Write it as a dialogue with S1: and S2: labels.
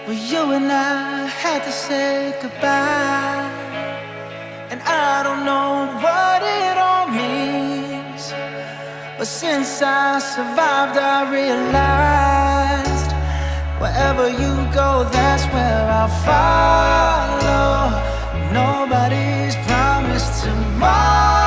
S1: Well, you and I had to say goodbye, and I don't know what it all means. But since I survived, I realized wherever you go, that's where I'll follow. Nobody's promised tomorrow.